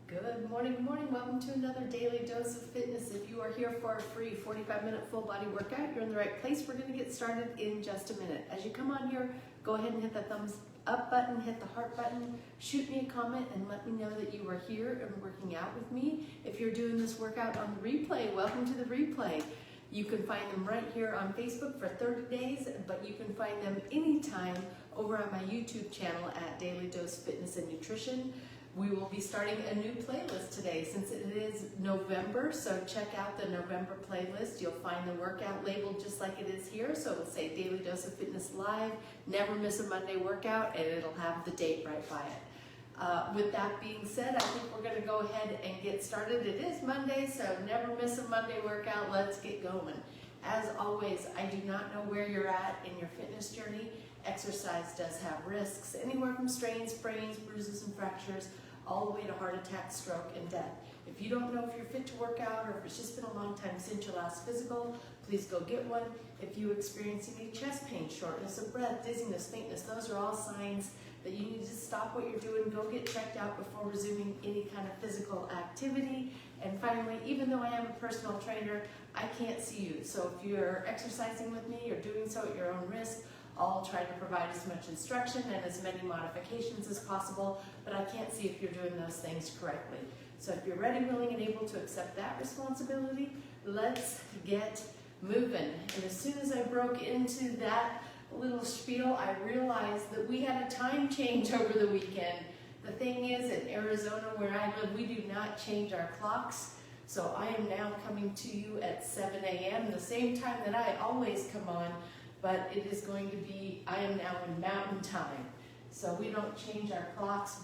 Good morning, good morning. Welcome to another Daily Dose of Fitness. If you are here for a free 45-minute full body workout, you're in the right place. We're going to get started in just a minute. As you come on here, go ahead and hit the thumbs up button, hit the heart button, shoot me a comment, and let me know that you are here and working out with me. If you're doing this workout on the replay, welcome to the replay. You can find them right here on Facebook for 30 days, but you can find them anytime over on my YouTube channel at Daily Dose Fitness and Nutrition. We will be starting a new playlist today since it is November, so check out the November playlist. You'll find the workout labeled just like it is here, so it'll say Daily Dose of Fitness Live, never miss a Monday workout, and it'll have the date right by it. With that being said, I think we're going to go ahead and get started. It is Monday, so never miss a Monday workout. Let's get going. As always, I do not know where you're at in your fitness journey. Exercise does have risks, anywhere from strains, sprains, bruises, and fractures, all the way to heart attack, stroke, and death. If you don't know if you're fit to work out or if it's just been a long time since your last physical, please go get one. If you experience any chest pain, shortness of breath, dizziness, faintness, those are all signs that you need to stop what you're doing, go get checked out before resuming any kind of physical activity. And finally, even though I am a personal trainer, I can't see you. So if you're exercising with me, you're doing so at your own risk. I'll try to provide as much instruction and as many modifications as possible, but I can't see if you're doing those things correctly. So if you're ready, willing, and able to accept that responsibility, let's get moving. And as soon as I broke into that little spiel, I realized that we had a time change over the weekend. The thing is, in Arizona where I live, we do not change our clocks. So I am now coming to you at 7 a.m., the same time that I always come on, but it is going to be, I am now in mountain time. So we don't change our clocks.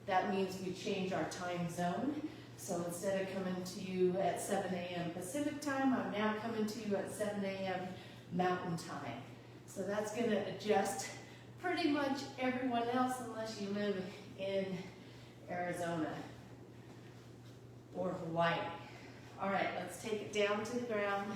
That means we change our time zone. So instead of coming to you at 7 a.m. Pacific time, I'm now coming to you at 7 a.m. mountain time. So that's gonna adjust pretty much everyone else unless you live in Arizona or Hawaii. All right, let's take it down to the ground.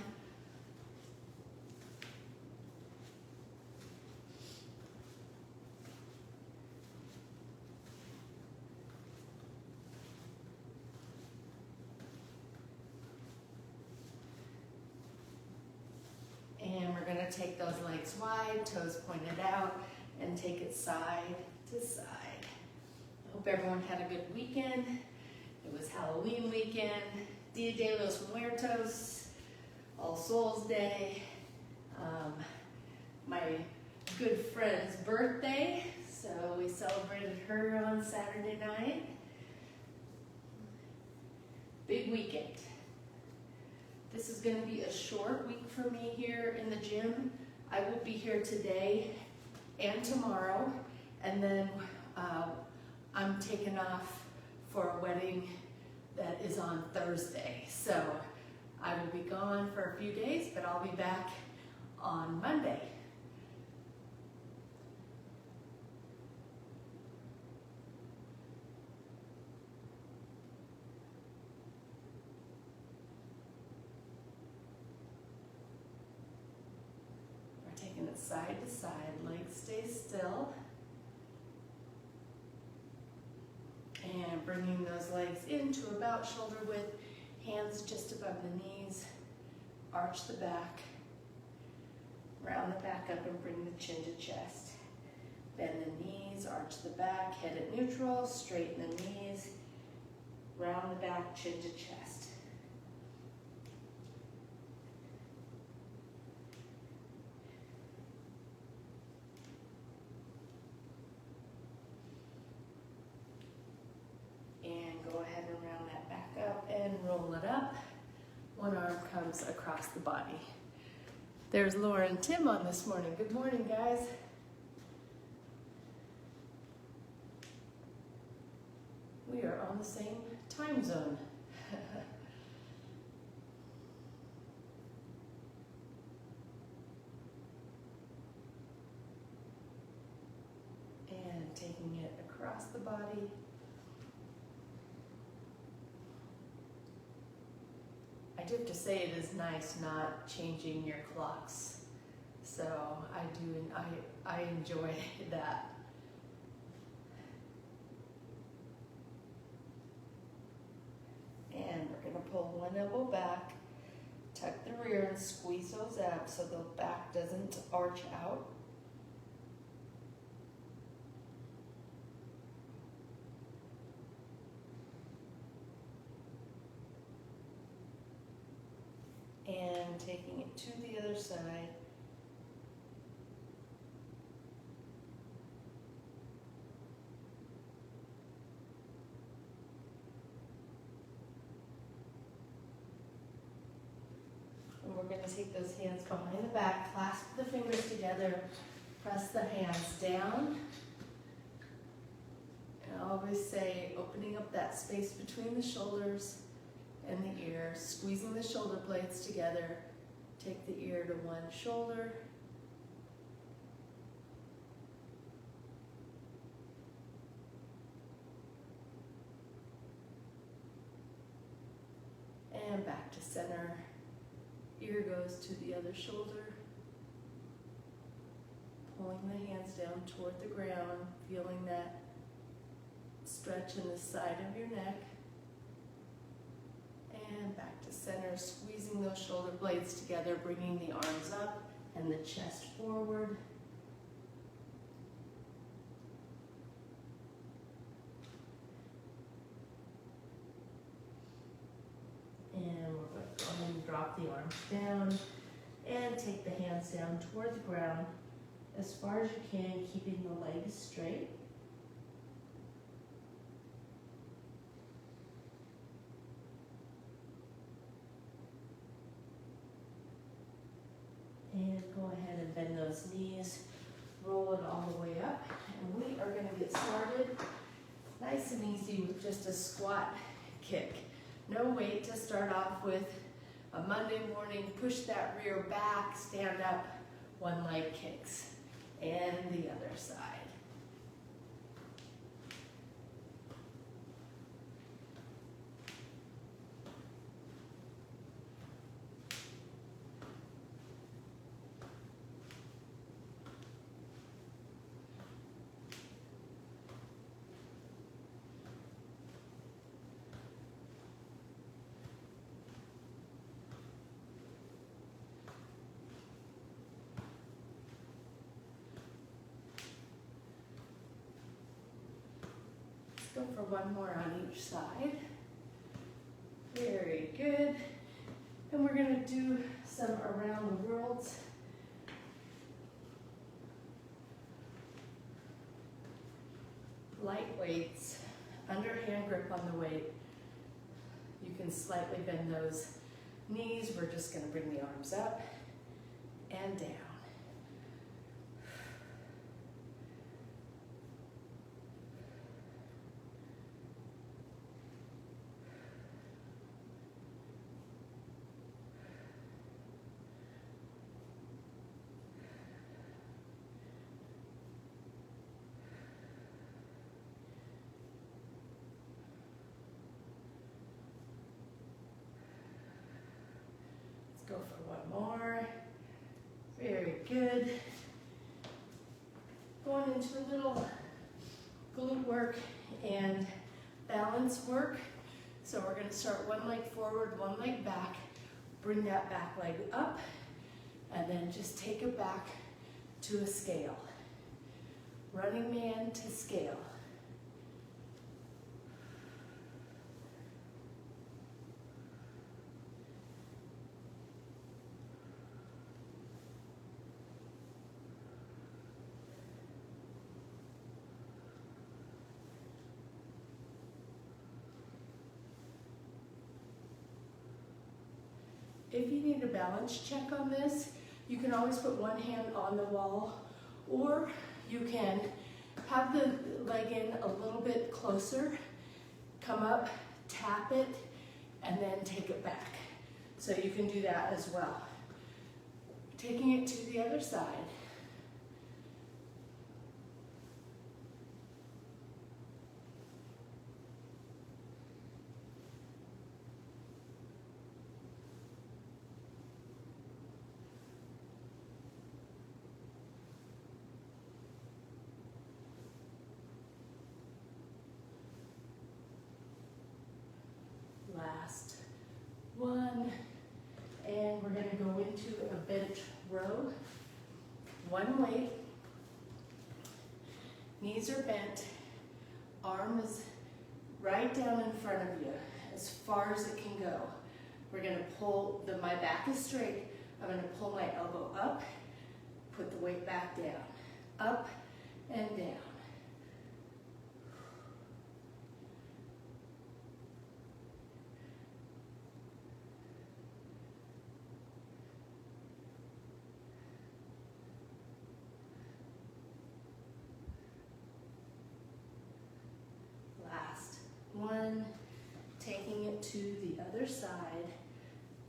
And we're gonna take those legs wide, toes pointed out, and take it side to side. Hope everyone had a good weekend. It was Halloween weekend, Dia de los Muertos, All Souls Day, my good friend's birthday, so we celebrated her on Saturday night. Big weekend. This is going to be a short week for me here in the gym. I will be here today and tomorrow, and then I'm taking off for a wedding that is on Thursday. So I will be gone for a few days, but I'll be back on Monday. Taking it side to side, legs stay still. And bringing those legs into about shoulder width, hands just above the knees, arch the back, round the back up and bring the chin to chest. Bend the knees, arch the back, head at neutral, straighten the knees, round the back, chin to chest. Go ahead and round that back up and roll it up. One arm comes across the body. There's Laura and Tim on this morning. Good morning, guys. We are on the same time zone. And taking it across the body. I do have to say it is nice not changing your clocks. So I enjoy that. one elbow back, tuck the rear and squeeze those abs so the back doesn't arch out. And taking it to the other side. And we're going to take those hands behind the back, clasp the fingers together, press the hands down. And I always say, opening up that space between the shoulders and the ear, squeezing the shoulder blades together. Take the ear to one shoulder. And back to center. Ear goes to the other shoulder. Pulling the hands down toward the ground, feeling that stretch in the side of your neck. And back to center, squeezing those shoulder blades together, bringing the arms up and the chest forward. And we're going to go ahead and drop the arms down and take the hands down toward the ground as far as you can, keeping the legs straight. And go ahead and bend those knees, roll it all the way up. And we are going to get started nice and easy with just a squat kick. No weight to start off with. A Monday morning, push that rear back, stand up, one leg kicks. And the other side. Go for one more on each side. Very good. And we're going to do some around the worlds. Light weights, underhand grip on the weight. You can slightly bend those knees. We're just going to bring the arms up and down. Go for one more. Very good. Going into a little glute work and balance work. So we're going to start one leg forward, one leg back. Bring that back leg up and then just take it back to a scale. Running man to scale. If you need a balance check on this, you can always put one hand on the wall, or you can have the leg in a little bit closer, come up, tap it, and then take it back. So you can do that as well. Taking it to the other side. Last 1, and we're going to go into a bench row. One weight, knees are bent, arm is right down in front of you, as far as it can go. We're going to pull, my back is straight, I'm going to pull my elbow up, put the weight back down, up and down. Last one, taking it to the other side,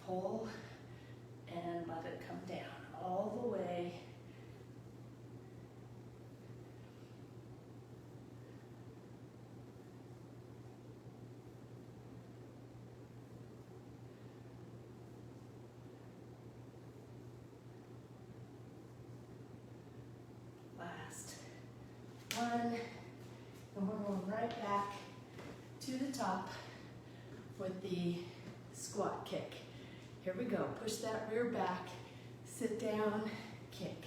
pull and let it come down all the way. Last one, and we're going right back to the top with the squat kick. Here we go, push that rear back, sit down, kick.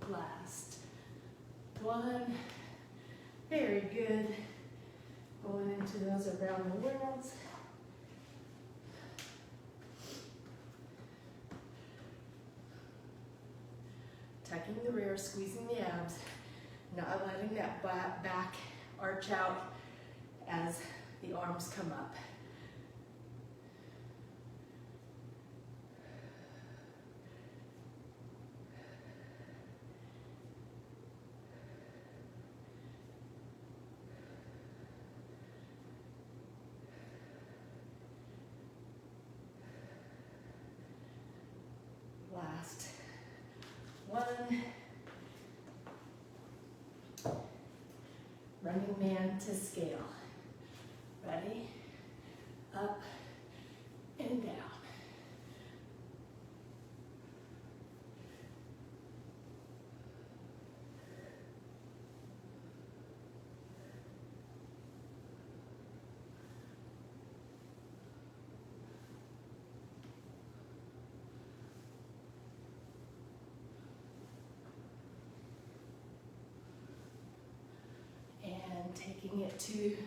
Last one, very good. Going into those around the worlds. Tucking the rear, squeezing the abs, not letting that back arch out as the arms come up. Last one. Running man to scale. Ready? Up and down. Taking it to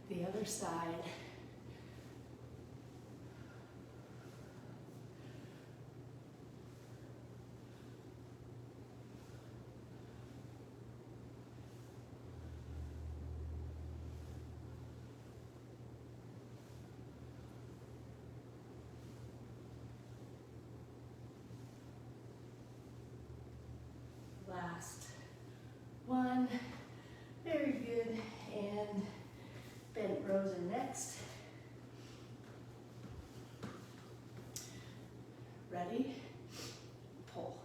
the other side. Last one. Very good, and bent rows are next. Ready? Pull.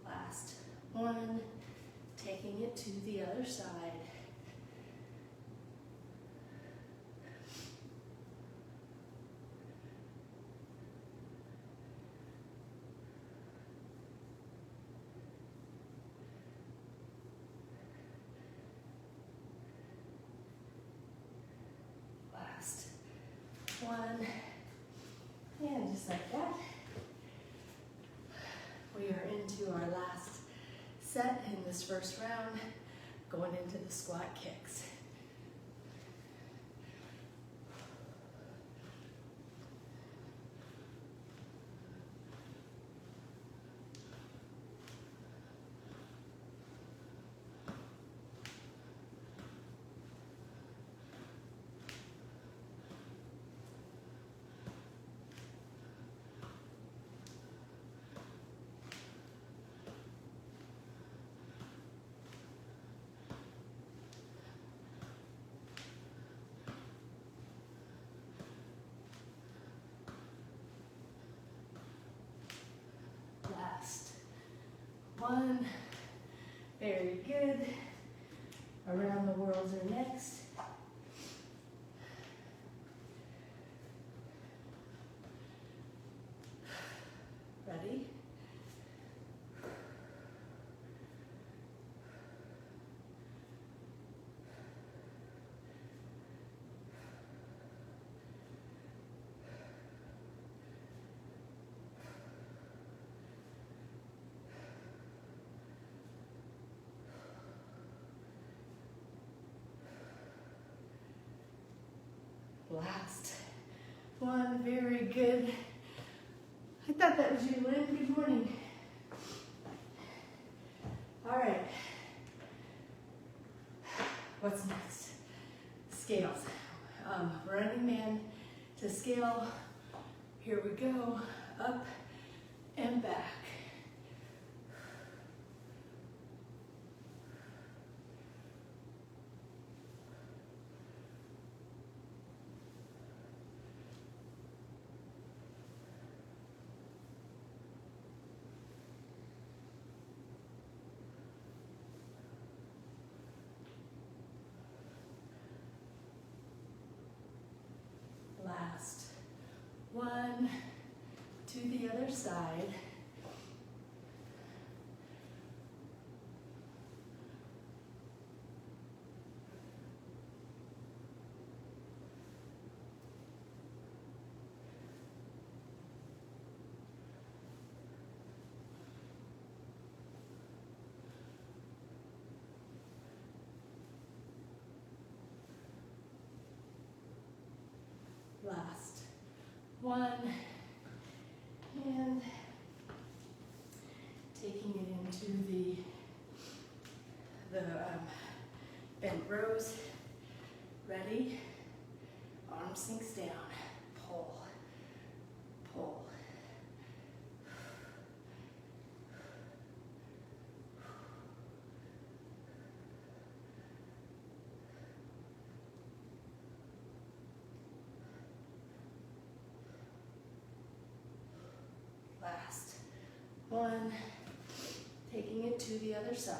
Last one. Taking it to the other side. Last one. And just like that, we are into our last set in this first round, going into the squat kicks. one. Very good. Around the worlds are next. Ready? Last one, very good. I thought that was you, Lynn. Good morning. All right. What's next? Scales. Running man to scale. Here we go. Up and back. Last one, to the other side. Last one, and taking it into the bent rows. Ready? Arm sinks down. Pull, pull. Last one, taking it to the other side.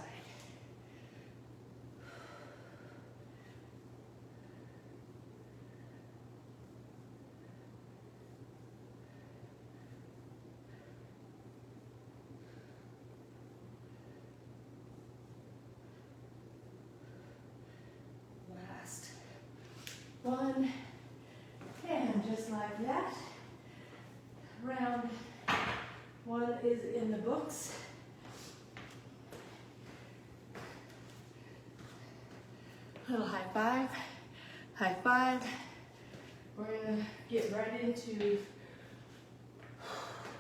Last one, and just like that, round one is in the books. Little high five, high five. We're gonna get right into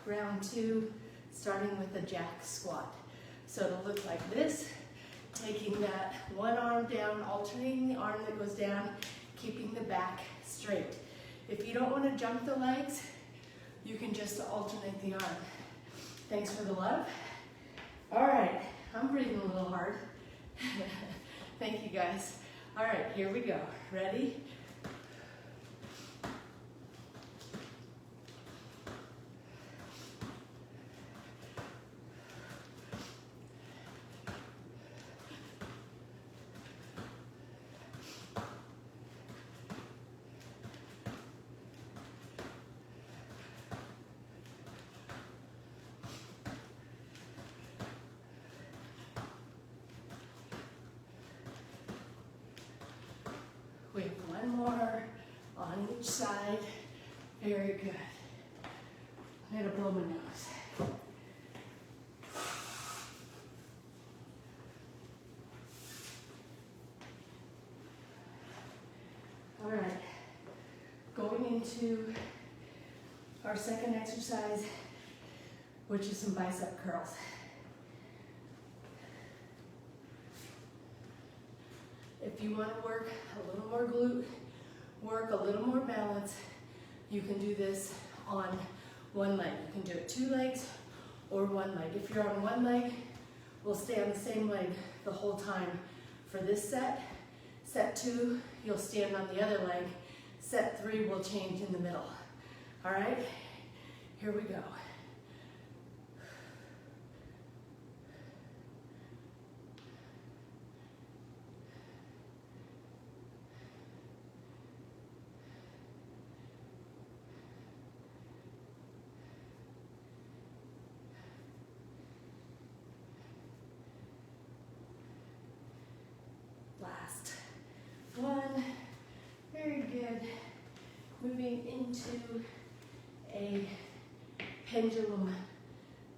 round two, starting with the jack squat. So it'll look like this, taking that one arm down, alternating the arm that goes down, keeping the back straight. If you don't want to jump the legs, you can just alternate the arm. Thanks for the love. All right, I'm breathing a little hard. Thank you guys. All right, here we go. Ready? We have one more on each side. Very good. I'm gonna blow my nose. All right, going into our second exercise, which is some bicep curls. If you want to work a little more glute, work a little more balance, you can do this on one leg. You can do it 2 legs or 1 leg. If you're on 1 leg, we'll stay on the same leg the whole time for this set. Set 2, you'll stand on the other leg. Set 3 will change in the middle. All right, here we go. moving into a pendulum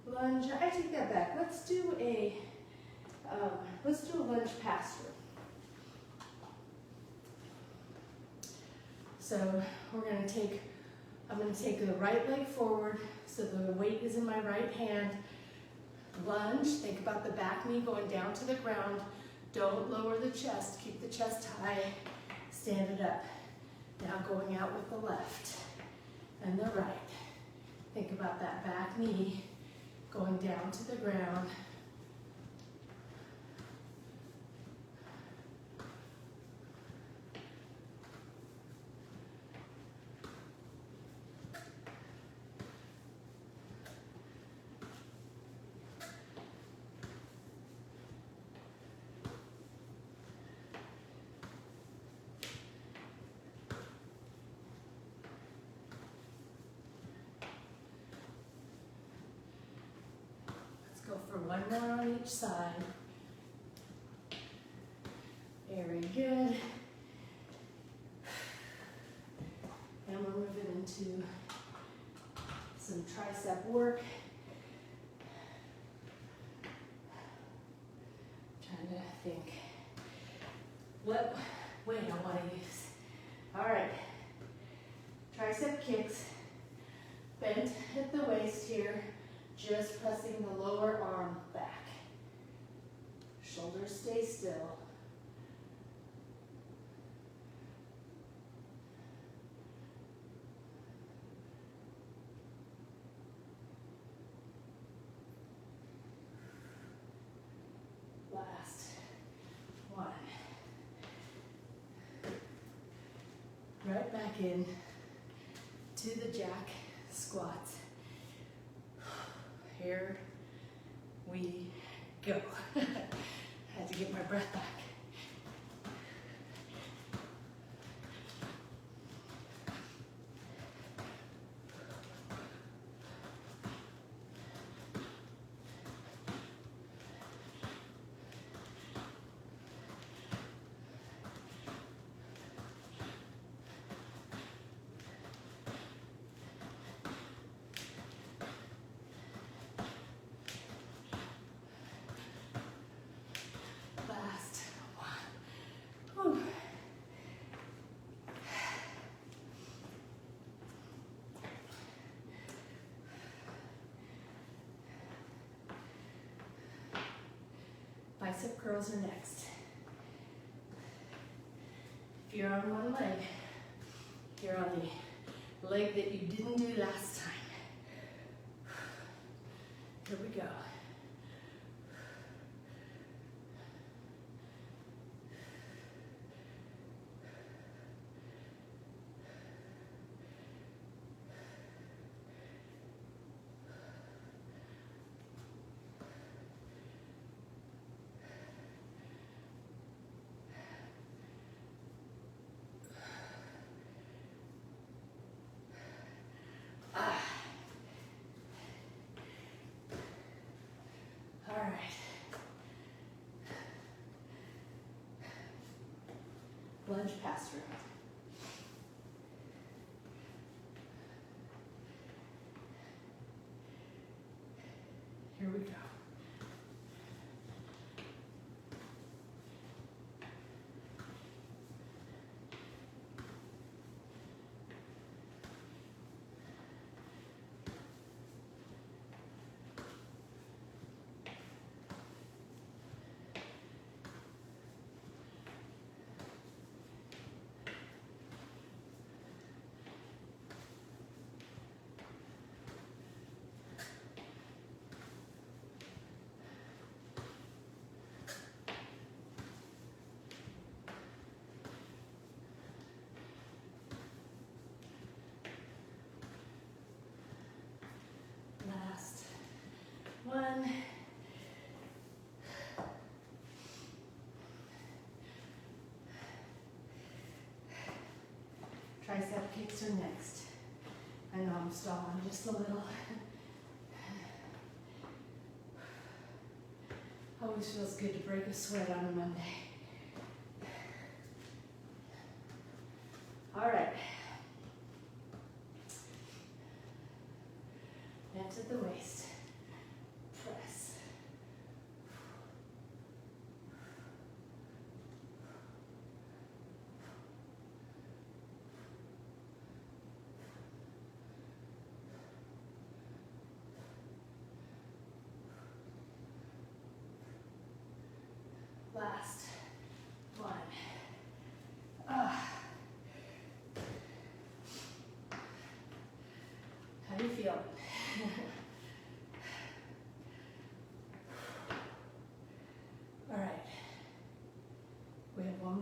lunge. I take that back. Let's do a lunge pass-through. So I'm going to take the right leg forward so the weight is in my right hand. Lunge, think about the back knee going down to the ground. Don't lower the chest, keep the chest high, stand it up. Now going out with the left and the right. Think about that back knee going down to the ground. Go for one more on each side. Very good. And we're moving into some tricep work. Trying to think what weight I want to use. All right. Tricep kicks. Bent at the waist here. Just pressing the lower arm back. Shoulders stay still. Last one. Right back in to the jack squats. Here we go. Had to get my breath back. Bicep curls are next. If you're on one leg, you're on the leg that you didn't do last time. Here we go. Lunge pass-through. Here we go. One. Tricep kicks are next. I know I'm stalling just a little. Always feels good to break a sweat on a Monday. All right.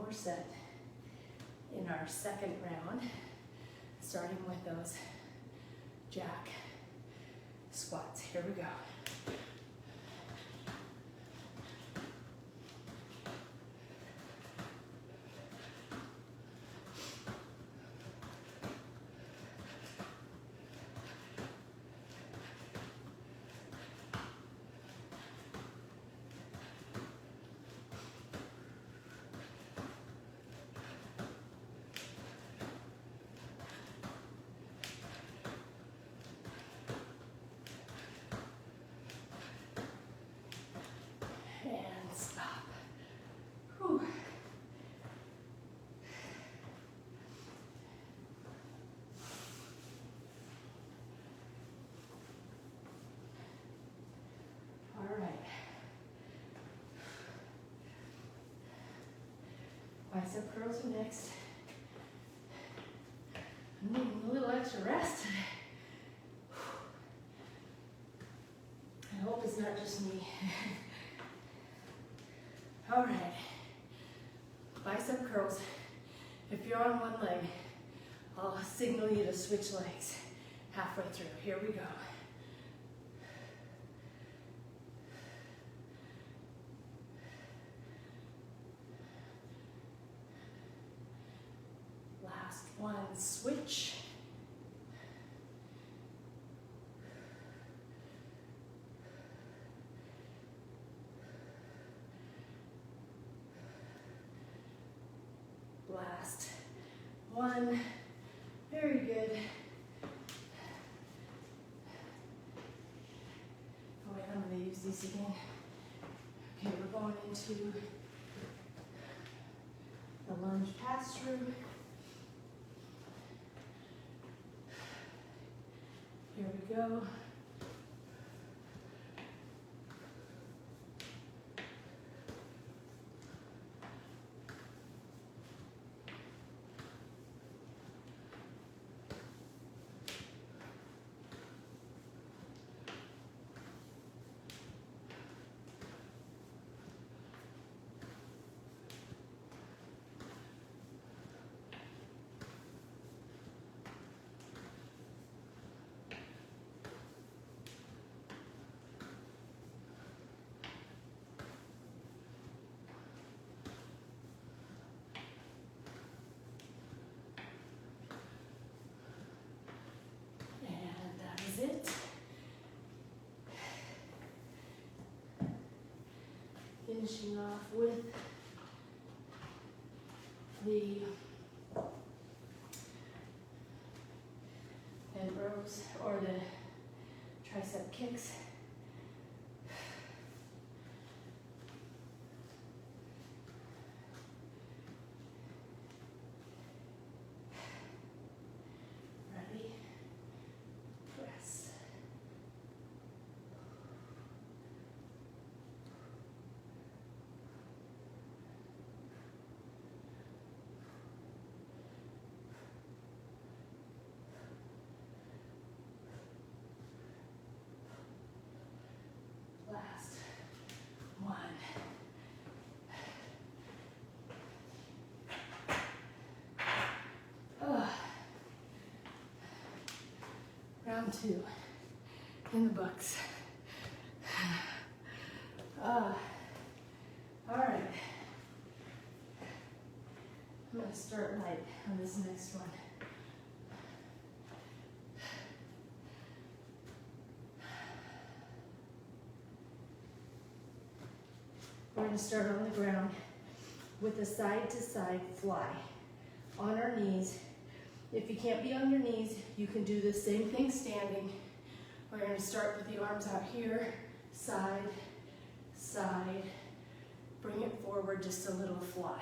more set in our second round, starting with those jack squats. Here we go. And stop. Whew. All right. Bicep curls are next. I'm needing a little extra rest today. I hope it's not just me. All right, bicep curls. If you're on one leg, I'll signal you to switch legs halfway through. Here we go. Last one, switch. Last one, very good. Oh wait, I'm gonna use these again. Okay, we're going into the lunge pass through. Here we go. It. Finishing off with the bent rows or the tricep kicks. Last one. Round two in the books. All right. I'm going to start light on this next one. We're going to start on the ground with a side-to-side fly on our knees. If you can't be on your knees, you can do the same thing standing. We're going to start with the arms out here, side, side. Bring it forward just a little fly.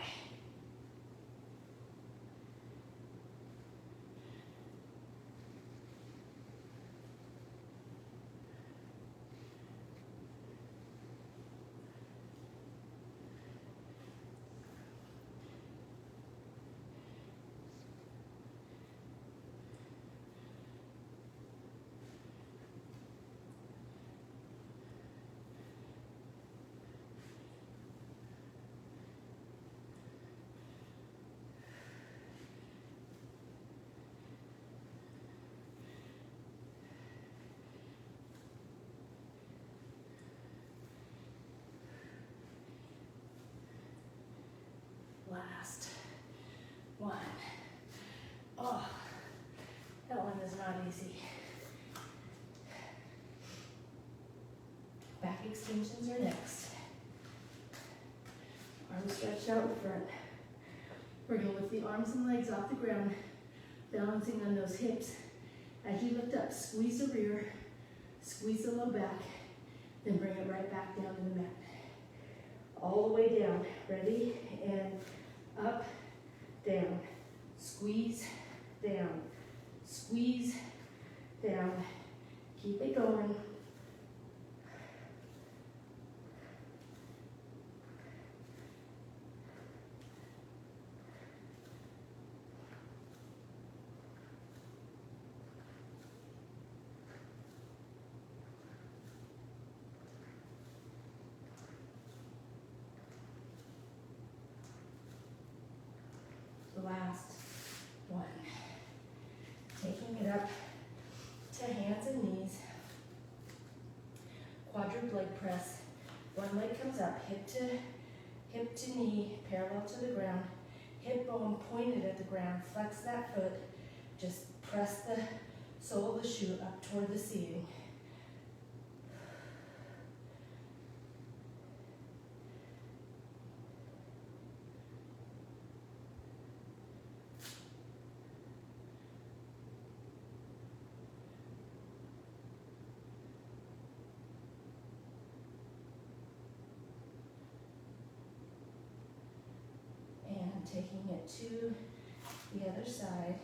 easy. Back extensions are next. Arms stretched out in front. We're going to lift the arms and legs off the ground, balancing on those hips. As you lift up, squeeze the rear, squeeze the low back, then bring it right back down to the mat. All the way down. Ready? And up, down. Squeeze, down. Squeeze, down. Keep it going. Last one. Taking it up to hands and knees. Quadruped leg press. One leg comes up, hip to knee, parallel to the ground. Hip bone pointed at the ground. Flex that foot. Just press the sole of the shoe up toward the ceiling. Taking it to the other side,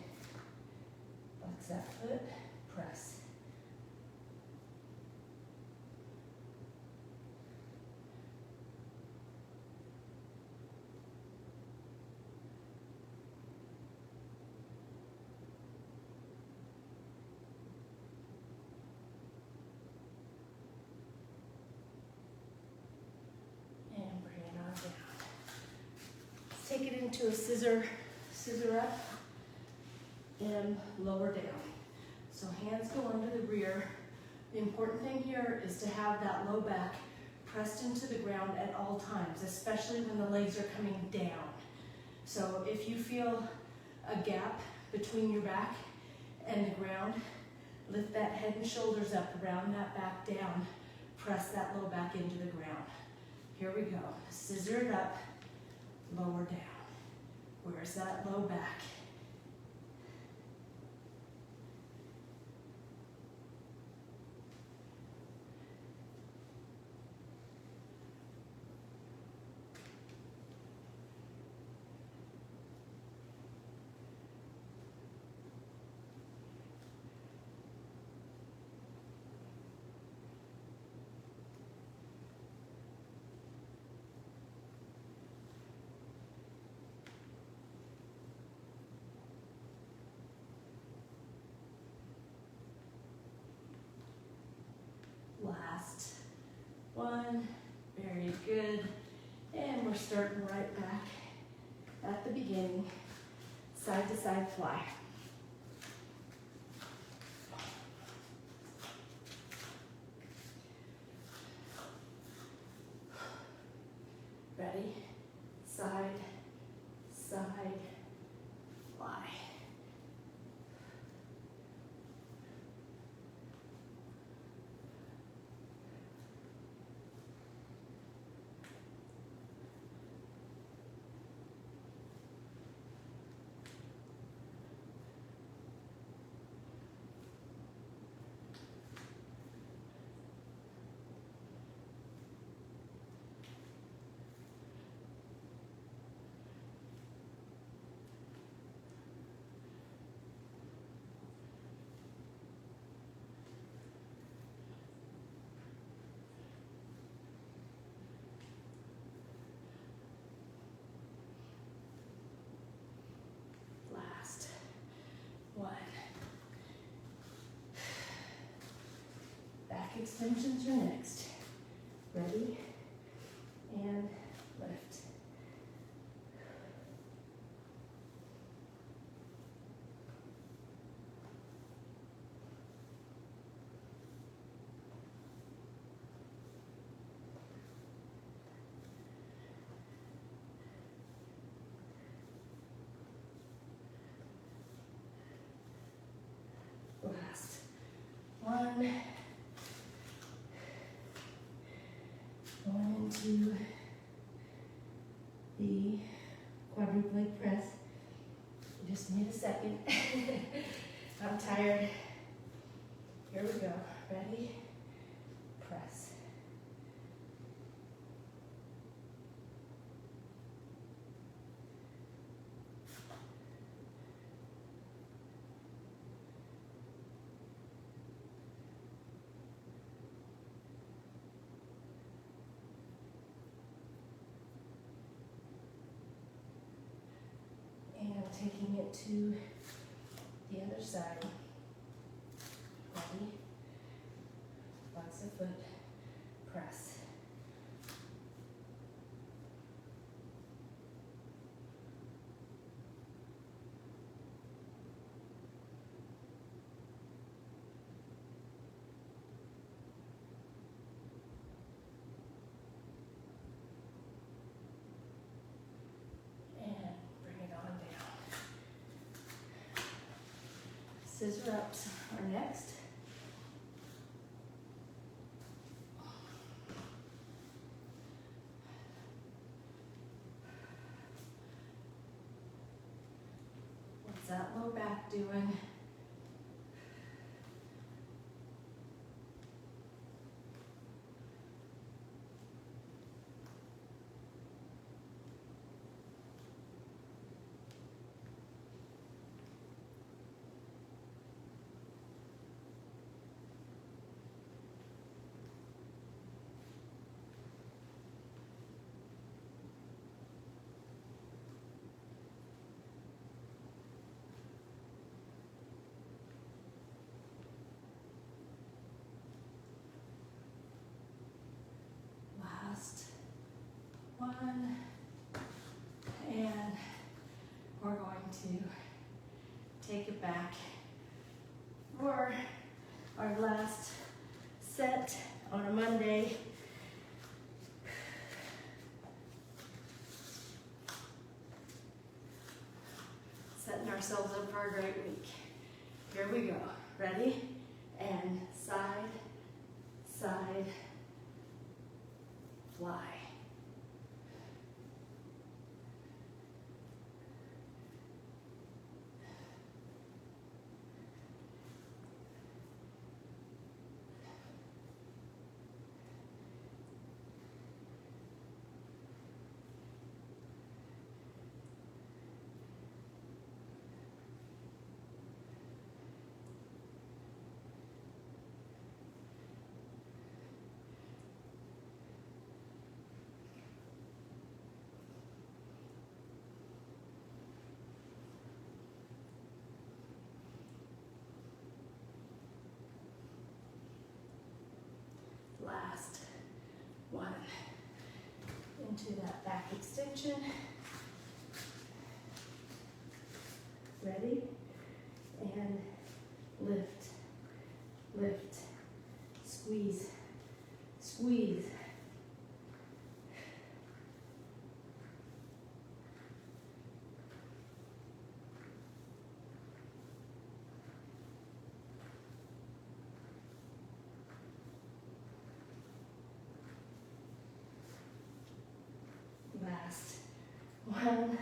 flex that foot, press. And bring it on down. Take it into a scissor up and lower down. So hands go under the rear. The important thing here is to have that low back pressed into the ground at all times, especially when the legs are coming down. So if you feel a gap between your back and the ground, lift that head and shoulders up, round that back down, press that low back into the ground. Here we go. Scissor it up, lower down. Where's that low back? Last one, very good. And we're starting right back at the beginning, side to side fly. Ready? Side, side, fly. One. Back extensions are next. Ready? And lift. Last. 1. Going into the quadruple leg press. Just need a second. I'm tired. Here we go. Ready? Press. And taking it to the other side. Ready? Flex the foot, press. And bring it on down. Scissor ups are next. What's that low back doing? Last one. And we're going to take it back for our last set on a Monday. Setting ourselves up for a great week. Here we go. Ready? And side, side, fly. Last one. Into that back extension. Ready? And lift, lift, squeeze, squeeze. Last one.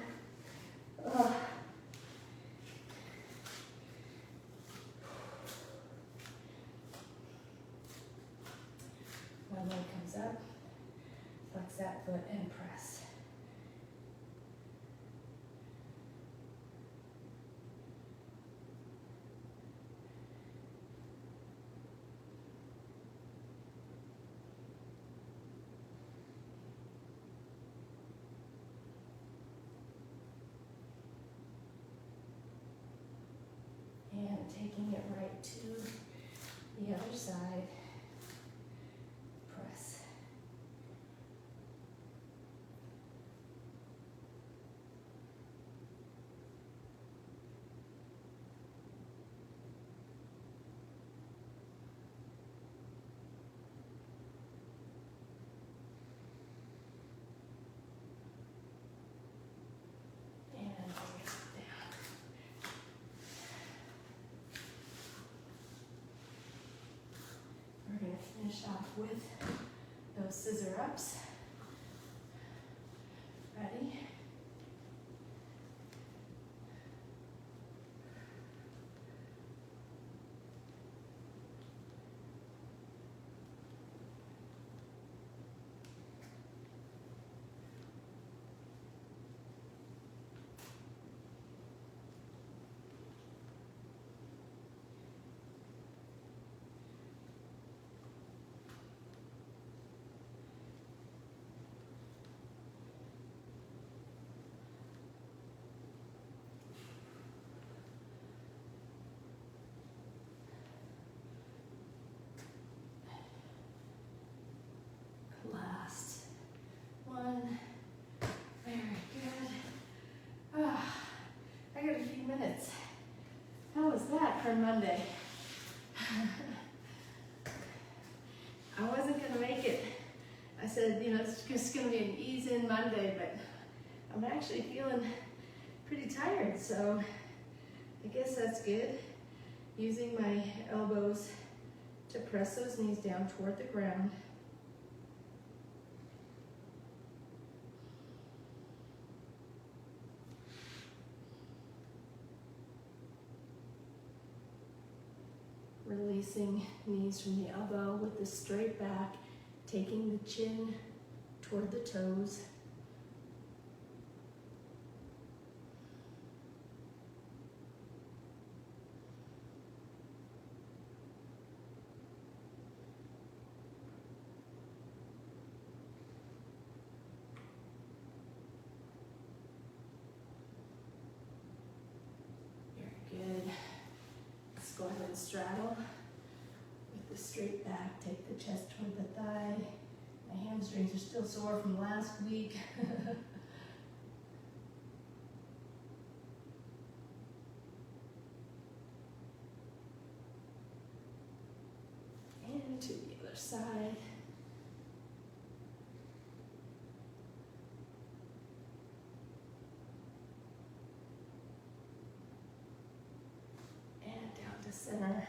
Ugh. One leg comes up, flex that foot and press. And taking it right to the other side, press. And bring it down. finish off with those scissor ups. Ready? Last one. Very good. Ah, I got a few minutes. How was that for Monday? I wasn't gonna make it. I said, you know, it's just gonna be an ease in Monday, but I'm actually feeling pretty tired, so I guess that's good. Using my elbows to press those knees down toward the ground. Releasing knees from the elbow with the straight back, taking the chin toward the toes. Very good. Let's go ahead and straddle with the straight back. Take the chest toward the thigh. My hamstrings are still sore from last week. And to the other side. And down to center.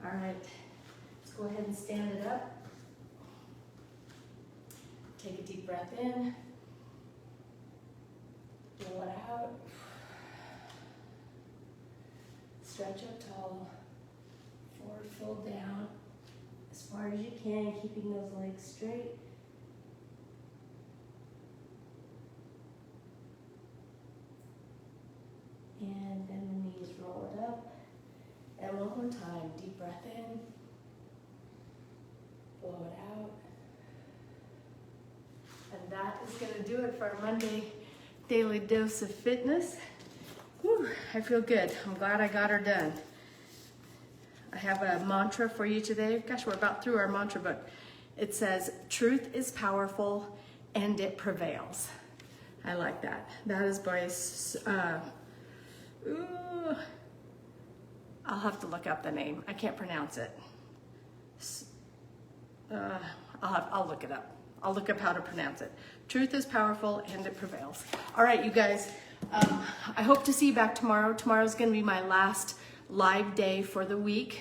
All right, let's go ahead and stand it up. Take a deep breath in. Blow it out. Stretch up tall. Forward fold down as far as you can, keeping those legs straight. And then the knees, roll it up. And one more time, deep breath in, blow it out. And that is gonna do it for our Monday Daily Dose of Fitness. Whew, I feel good. I'm glad I got her done. I have a mantra for you today. Gosh, we're about through our mantra book. It says, truth is powerful and it prevails. I like that. That is by, I'll have to look up the name. I can't pronounce it. I'll look it up. I'll look up how to pronounce it. Truth is powerful and it prevails. All right, you guys. I hope to see you back tomorrow. Tomorrow's going to be my last live day for the week.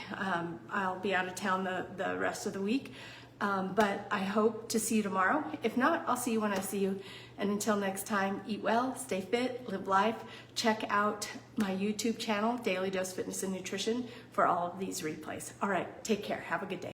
I'll be out of town the rest of the week. But I hope to see you tomorrow. If not, I'll see you when I see you. And until next time, eat well, stay fit, live life. Check out my YouTube channel, Daily Dose Fitness and Nutrition, for all of these replays. All right, take care. Have a good day.